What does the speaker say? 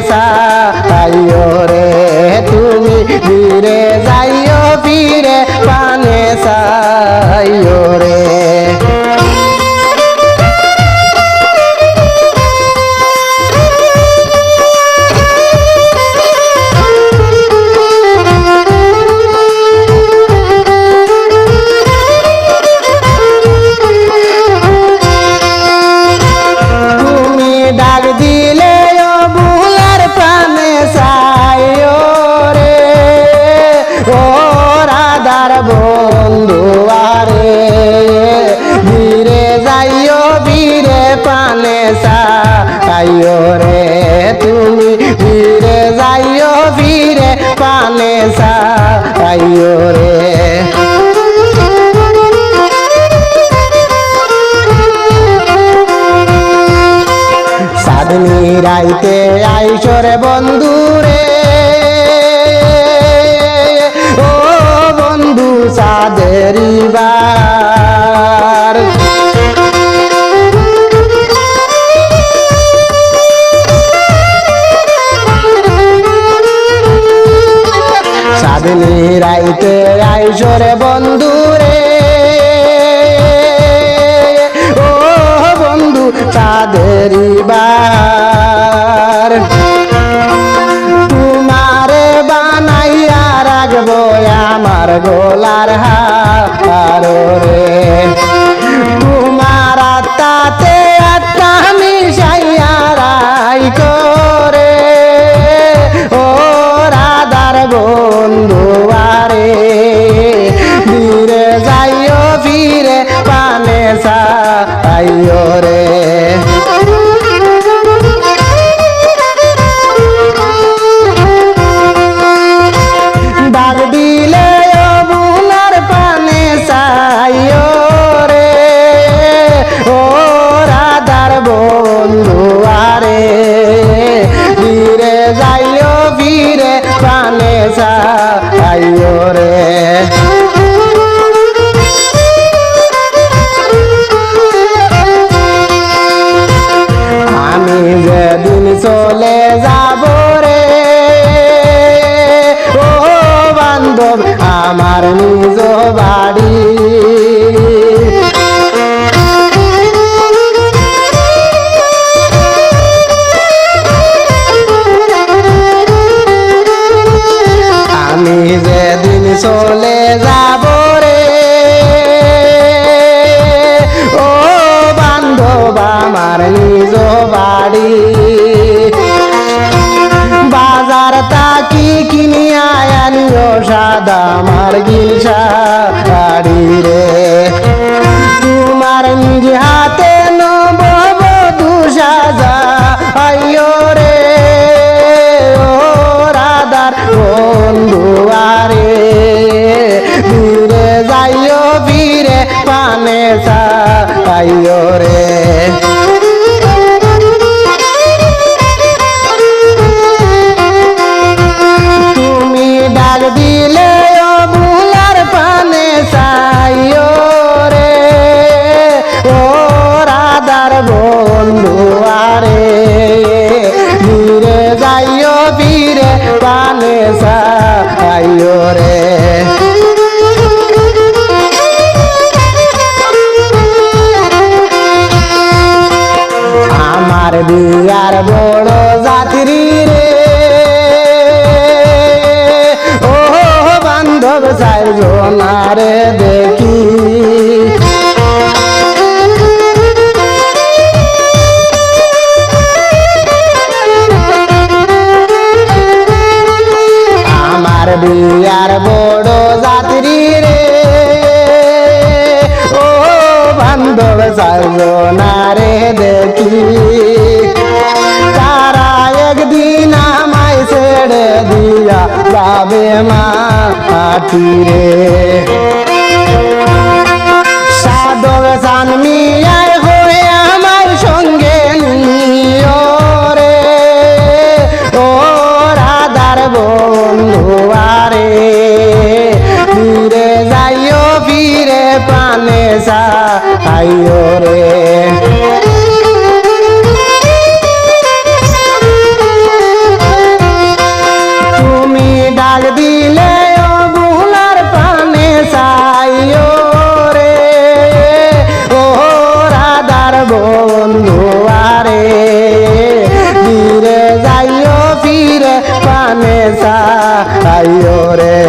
সাইও রে তুমি ফিরে যাইও ফিরে পানে সাইও রে ডাক দিলে ও বুলার পানে সাইও রে ও রাধার বন্ধু আরে ধীরে যাইও বীরে পানে সাইও রে তুমি ধীরে যাইও বীরে পানে সাইও রে সাধনী রাইতে আইসরে বন্ধু রে ও বন্ধু সাদেরি বার সাধনী রাইতে আইসরে বন্ধু রে ও বন্ধু সাদেরি বার তোমারে বানাইয়া রাখবো আমার গোলার হার রে তোমার আত্মাতে আত্মা মিশাইয়া রাই করে ও রাধার বন্ধু আরে ধীরে যাইও ফিরে পানে সাইও রে ডাক দিলে ও বুলার পানে সাইও রে ও রাধার বন্ধু আরে ধীরে যাইও ফিরে পানে সাইও রে আমি যেদিন চলে যাব রে ও বান্ধব আমার নিজ বাড়ি আমি যেদিন চলে যাব রে ও বান্ধব আমার নিজ বাড়ি বাজার তাকি কিনিয়া আনিও সাদা আমার গিলসা শাড়ি রে তোমার নিজ হাতে নববধূ সাজা আইও রে ও রাধার বন্ধু আরে ধীরে যাইও ফিরে পানে সাইও রে তুমি ডাক দিলে ও বুলার পানে সাইও রে ও রাধার বন্ধু আরে ধীরে যাইও ফিরে পানে সাইও রে আমার বিয়ার বড় যাত্রী রে ও বান্ধব চারজনারে দেখি আমার বিয়ার বড় যাত্রী রে ও বান্ধব চারজনারে দেখি তারা একদিন আমায় ছেড়ে দিয়া যাবে মাটি রে সাধব সানমিয়ায় হয়ে আমার সঙ্গে নিও রে ও রাধার বন্ধু আরে ফিরে যাইও ফিরে পানে সাইও রে নেশা আইও রে